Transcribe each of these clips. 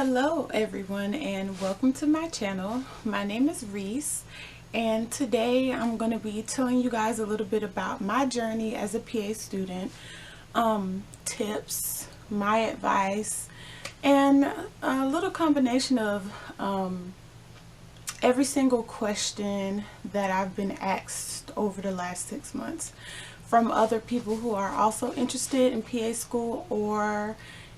Hello everyone and welcome to my channel. My name is Reese and today I'm going to be telling you guys a little bit about my journey as a PA student, tips, my advice, and a little combination of every single question that I've been asked over the last 6 months from other people who are also interested in PA school or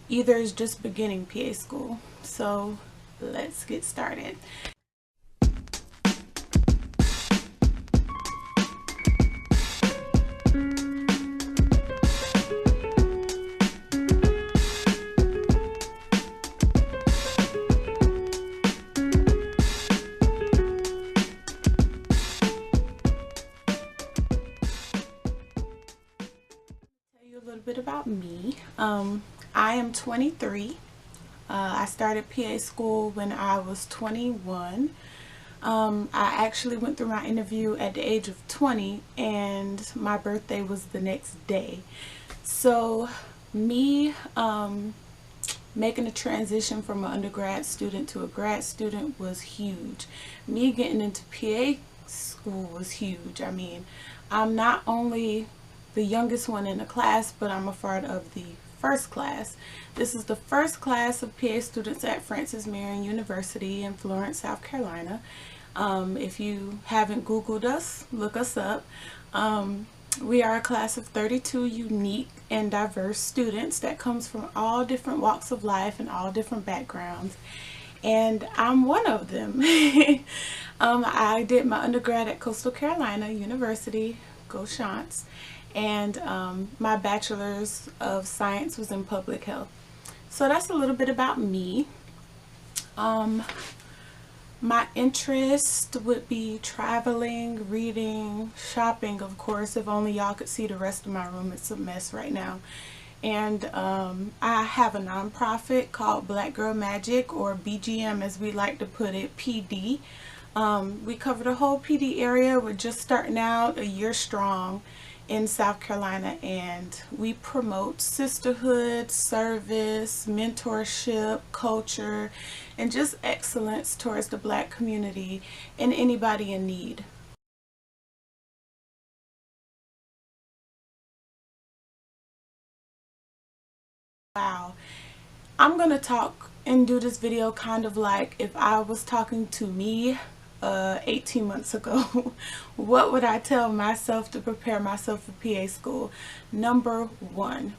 either is just beginning PA school. So let's get started. A little bit about me. I am 23. I started PA school when I was 21. I actually went through my interview at the age of 20 and my birthday was the next day. So me making a transition from an undergrad student to a grad student was huge. Me getting into PA school was huge. I mean, I'm not only the youngest one in the class, but I'm a part of the first class. This is the first class of PA students at Francis Marion University in Florence, South Carolina. If you haven't Googled us, look us up. We are a class of 32 unique and diverse students that comes from all different walks of life and all different backgrounds. And I'm one of them. I did my undergrad at Coastal Carolina University, go Chants. And my bachelor's of science was in public health. So that's a little bit about me. My interest would be traveling, reading, shopping, of course. If only y'all could see the rest of my room, it's a mess right now. And I have a nonprofit called Black Girl Magic, or BGM as we like to put it, PD. We cover the whole PD area. We're just starting out, a year strong in South Carolina, and we promote sisterhood, service, mentorship, culture, and just excellence towards the Black community and anybody in need. Wow, I'm gonna talk and do this video kind of like if I was talking to me 18 months ago. What would I tell myself to prepare myself for PA school? Number one,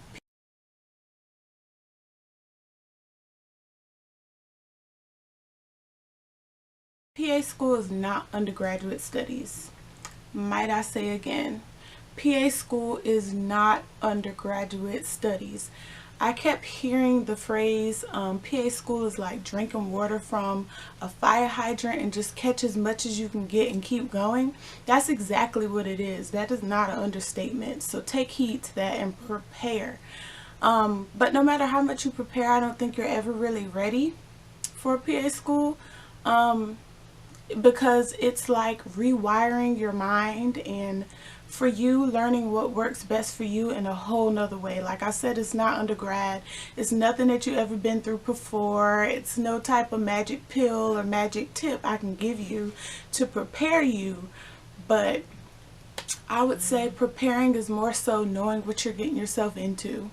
PA school is not undergraduate studies. Might I say again, PA school is not undergraduate studies. I kept hearing the phrase, PA school is like drinking water from a fire hydrant and just catch as much as you can get and keep going. That's exactly what it is. That is not an understatement. So take heed to that and prepare. But no matter how much you prepare, I don't think you're ever really ready for PA school. Because it's like rewiring your mind, and for you learning what works best for you in a whole nother way. Like I said, it's not undergrad. It's nothing that you ever been through before. It's no type of magic pill or magic tip I can give you to prepare you. But I would say preparing is more so knowing what you're getting yourself into.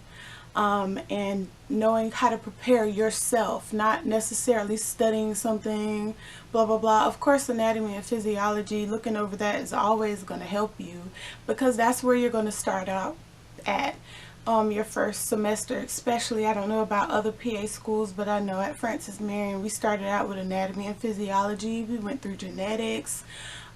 And knowing how to prepare yourself, not necessarily studying something, blah blah blah. Of course, anatomy and physiology, looking over that is always going to help you, because that's where you're going to start out at your first semester. Especially, I don't know about other PA schools, but I know at Francis Marion we started out with anatomy and physiology. We went through genetics.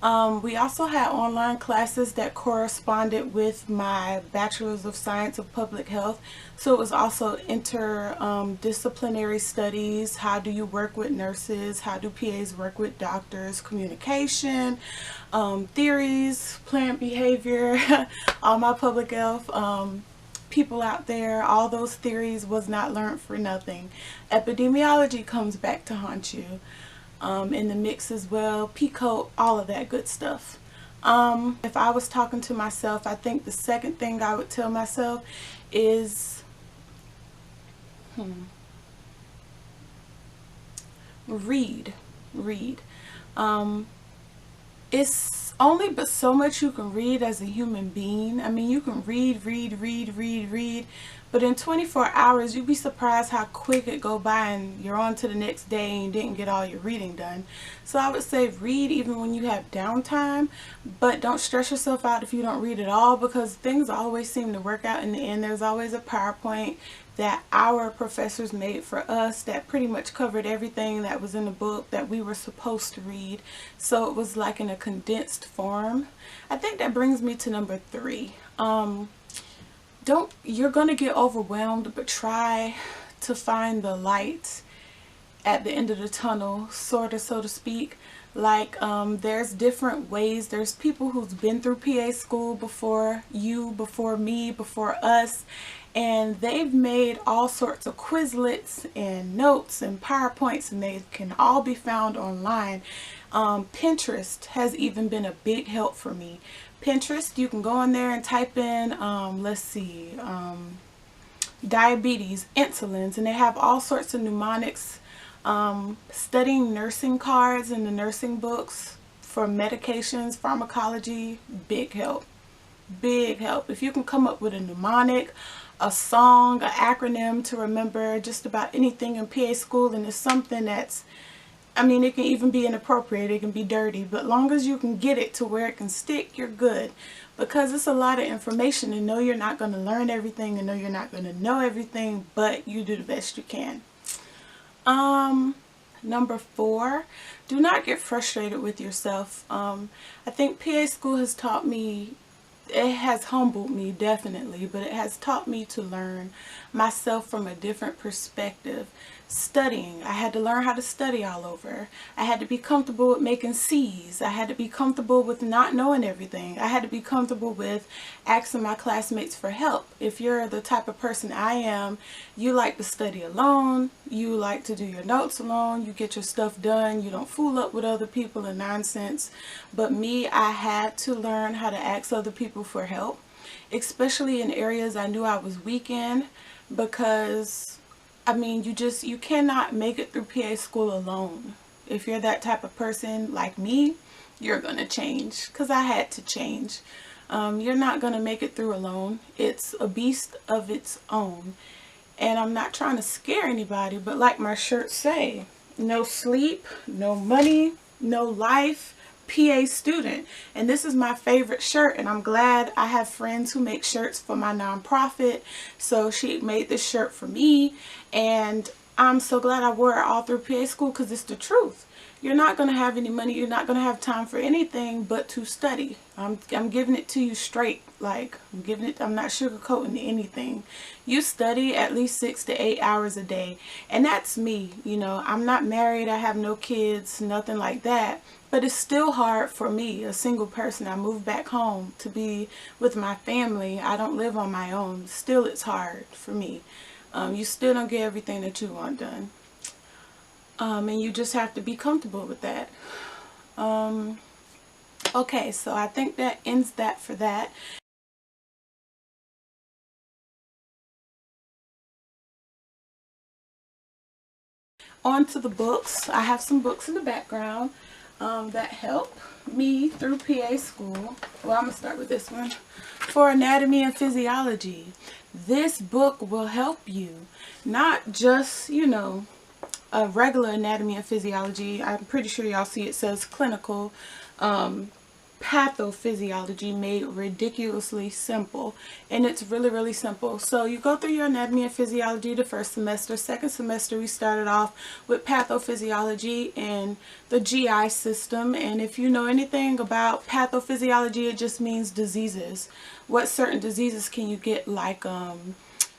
We also had online classes that corresponded with my Bachelor's of Science of Public Health. So it was also interdisciplinary studies. How do you work with nurses? How do PAs work with doctors? Communication, theories, plant behavior, all my public health people out there, all those theories was not learned for nothing. Epidemiology comes back to haunt you. In the mix as well, PCOT, all of that good stuff. If I was talking to myself, I think the second thing I would tell myself is read. Read. It's only but so much you can read as a human being. I mean, you can read, but in 24 hours you'd be surprised how quick it go by and you're on to the next day and you didn't get all your reading done. So I would say read even when you have downtime, but don't stress yourself out if you don't read at all, because things always seem to work out in the end. There's always a PowerPoint that our professors made for us that pretty much covered everything that was in the book that we were supposed to read. So it was like in a condensed form. I think that brings me to number 3. You're gonna get overwhelmed, but try to find the light at the end of the tunnel, sort of, so to speak. Like there's different ways. There's people who's been through PA school before you, before me, before us, and they've made all sorts of Quizlets and notes and PowerPoints, and they can all be found online. Pinterest has even been a big help for me. Pinterest, you can go in there and type in let's see, diabetes, insulins, and they have all sorts of mnemonics. Studying nursing cards in the nursing books for medications, pharmacology, big help. Big help. If you can come up with a mnemonic, a song, an acronym to remember just about anything in PA school, and it's something that's, I mean, it can even be inappropriate, it can be dirty, but long as you can get it to where it can stick, you're good. Because it's a lot of information, and know you're not going to learn everything, and know you're not going to know everything, but you do the best you can. Number 4, do not get frustrated with yourself. I think PA school has taught me, it has humbled me definitely, but it has taught me to learn myself from a different perspective. Studying, I had to learn how to study all over. I had to be comfortable with making C's. I had to be comfortable with not knowing everything. I had to be comfortable with asking my classmates for help. If you're the type of person I am, you like to study alone, you like to do your notes alone, you get your stuff done, you don't fool up with other people and nonsense. But me, I had to learn how to ask other people for help, especially in areas I knew I was weak in, because I mean, you cannot make it through PA school alone. If you're that type of person like me, you're going to change, because I had to change. You're not going to make it through alone. It's a beast of its own. And I'm not trying to scare anybody, but like my shirts say, no sleep, no money, no life, PA student. And this is my favorite shirt, and I'm glad I have friends who make shirts for my nonprofit. So she made this shirt for me, and I'm so glad I wore it all through PA school, because it's the truth. You're not going to have any money, you're not going to have time for anything but to study. I'm giving it to you straight. Like, I'm not sugarcoating anything. You study at least 6 to 8 hours a day, and that's me. You know, I'm not married, I have no kids, nothing like that. But it's still hard for me, a single person. I moved back home to be with my family. I don't live on my own. Still, it's hard for me. You still don't get everything that you want done. And you just have to be comfortable with that. Okay, so I think that ends that for that. On to the books. I have some books in the background that help me through PA school. Well, I'm going to start with this one. For Anatomy and Physiology. This book will help you, not just, you know, a regular anatomy and physiology. I'm pretty sure y'all see it says clinical. Pathophysiology made ridiculously simple, and it's really simple. So you go through your anatomy and physiology the first semester. Second semester we started off with pathophysiology and the GI system, and if you know anything about pathophysiology, it just means diseases. What certain diseases can you get, like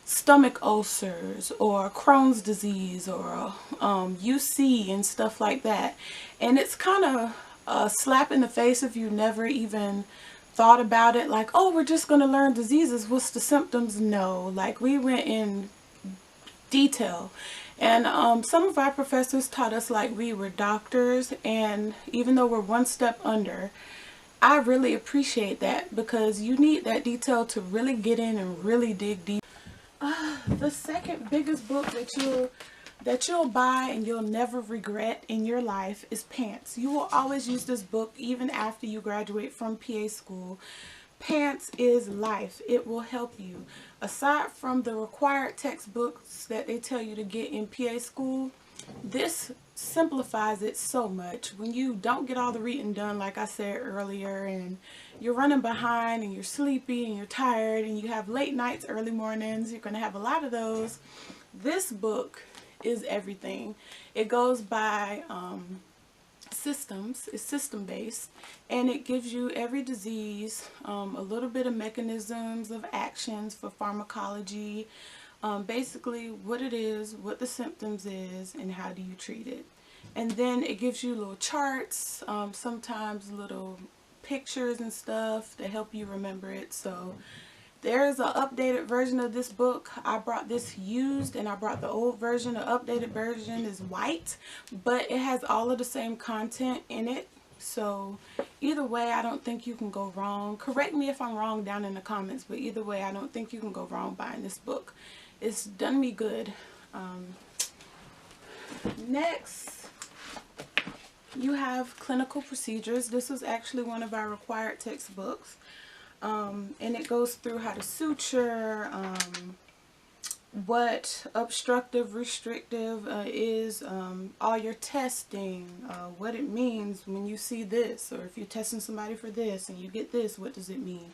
stomach ulcers or Crohn's disease or UC and stuff like that. And it's kind of a slap in the face if you never even thought about it, like, oh, we're just going to learn diseases, what's the symptoms? No, like, we went in detail. And some of our professors taught us like we were doctors, and even though we're one step under, I really appreciate that, because you need that detail to really get in and really dig deep. The second biggest book that you'll that you'll buy and you'll never regret in your life is pants. You will always use this book even after you graduate from PA school. Pants is life. It will help you. Aside from the required textbooks that they tell you to get in PA school, this simplifies it so much. When you don't get all the reading done, like I said earlier, and you're running behind and you're sleepy and you're tired and you have late nights, early mornings, you're going to have a lot of those. This book is everything. It goes by systems. It's system based, and it gives you every disease, a little bit of mechanisms of actions for pharmacology, basically what it is, what the symptoms is, and how do you treat it. And then it gives you little charts, sometimes little pictures and stuff to help you remember it. So there's an updated version of this book. I brought this used and I brought the old version. The updated version is white, but it has all of the same content in it. So either way, I don't think you can go wrong. Correct me if I'm wrong down in the comments, but either way, I don't think you can go wrong buying this book. It's done me good. Next, you have clinical procedures. This was actually one of our required textbooks. And it goes through how to suture, what obstructive, restrictive is, all your testing, what it means when you see this, or if you're testing somebody for this and you get this, what does it mean?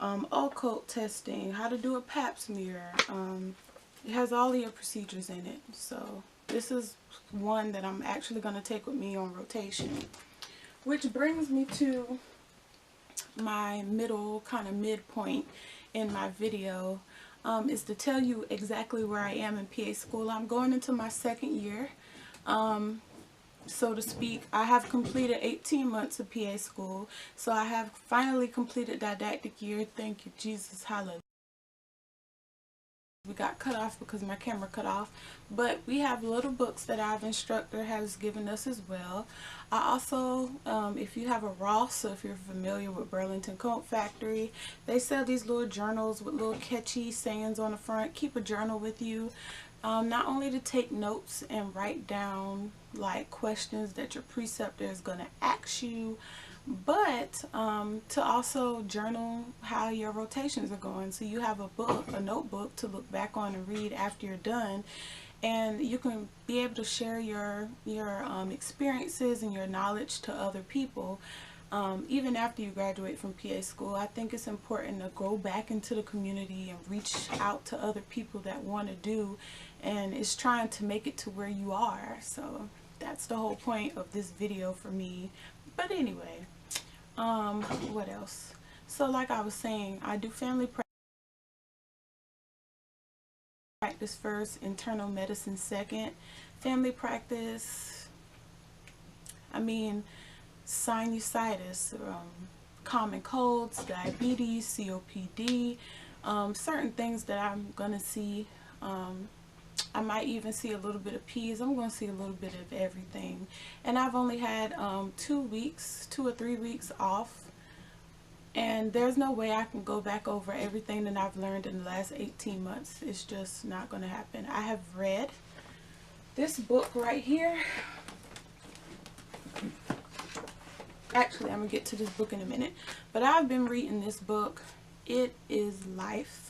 Occult testing, how to do a pap smear. It has all of your procedures in it. So this is one that I'm actually going to take with me on rotation. Which brings me to my midpoint in my video, is to tell you exactly where I am in PA school. I'm going into my second year, so to speak. I have completed 18 months of PA school, so I have finally completed didactic year. Thank you, Jesus, hallelujah. We got cut off because my camera cut off, but we have little books that our instructor has given us as well. I also, if you have a Ross, so if you're familiar with Burlington Coat Factory, they sell these little journals with little catchy sayings on the front. Keep a journal with you, not only to take notes and write down like questions that your preceptor is going to ask you, but to also journal how your rotations are going. So you have a book, a notebook to look back on and read after you're done, and you can be able to share your experiences and your knowledge to other people. Even after you graduate from PA school, I think it's important to go back into the community and reach out to other people that want to do, and it's trying to make it to where you are. So that's the whole point of this video for me. But anyway, what else? So like I was saying, I do family practice first, internal medicine second. Family practice, I mean, sinusitis, common colds, diabetes, COPD, certain things that I'm going to see. I might even see a little bit of peas. I'm going to see a little bit of everything. And I've only had 2 or 3 weeks off. And there's no way I can go back over everything that I've learned in the last 18 months. It's just not going to happen. I have read this book right here. Actually, I'm going to get to this book in a minute. But I've been reading this book. It is life.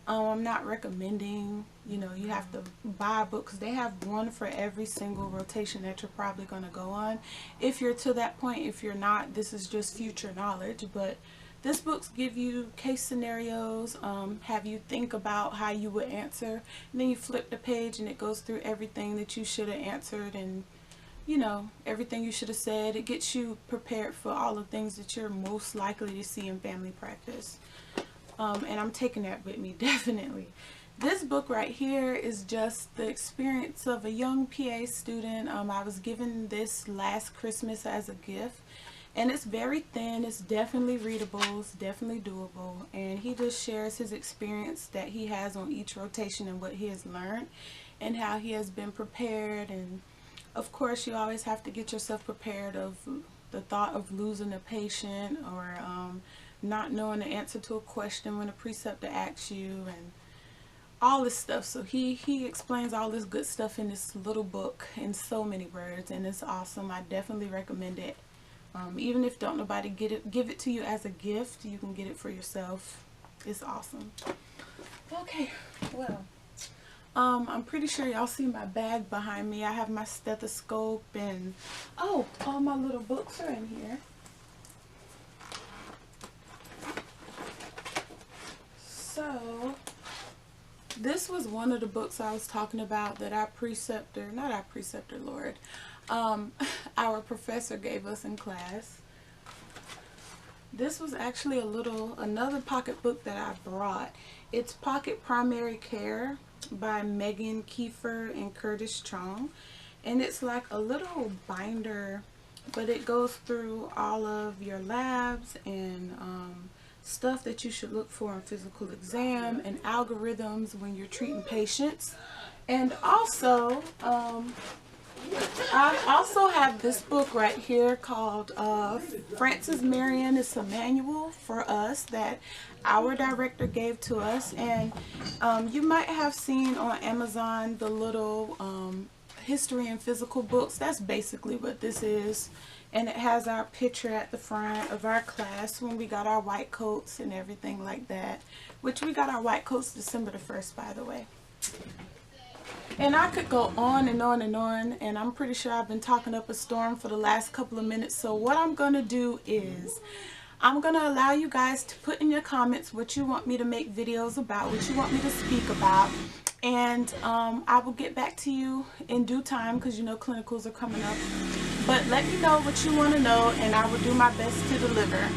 I'm not recommending, you have to buy books. They have one for every single rotation that you're probably going to go on. If you're to that point, if you're not, this is just future knowledge. But this books give you case scenarios, have you think about how you would answer. And then you flip the page and it goes through everything that you should have answered and, everything you should have said. It gets you prepared for all the things that you're most likely to see in family practice. And I'm taking that with me, definitely. This book right here is just the experience of a young PA student. I was given this last Christmas as a gift, and it's very thin. It's definitely readable. It's definitely doable. And he just shares his experience that he has on each rotation and what he has learned and how he has been prepared. And of course, you always have to get yourself prepared of the thought of losing a patient, or not knowing the answer to a question when a preceptor asks you, and all this stuff. So he explains all this good stuff in this little book in so many words, and it's awesome. I definitely recommend it. Even if don't nobody give it to you as a gift, you can get it for yourself. It's awesome. Okay, well, I'm pretty sure y'all see my bag behind me. I have my stethoscope and all my little books are in here. So this was one of the books I was talking about that our our professor gave us in class. This was actually another pocket book that I brought. It's Pocket Primary Care by Megan Kiefer and Curtis Chong. And it's like a little binder, but it goes through all of your labs and stuff that you should look for in physical exam and algorithms when you're treating patients. And also, I also have this book right here called Frances Marion. It's a manual for us that our director gave to us. And you might have seen on Amazon the little history and physical books. That's basically what this is. And it has our picture at the front of our class when we got our white coats and everything like that. Which we got our white coats December the 1st, by the way. And I could go on and on and on, and I'm pretty sure I've been talking up a storm for the last couple of minutes. So what I'm going to do is I'm going to allow you guys to put in your comments what you want me to make videos about, what you want me to speak about. And I will get back to you in due time, because you know clinicals are coming up. But let me know what you want to know, and I will do my best to deliver.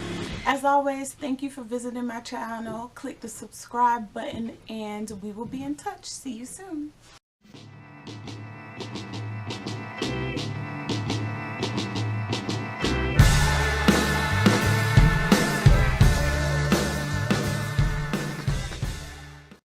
As always, thank you for visiting my channel. Click the subscribe button, and we will be in touch. See you soon.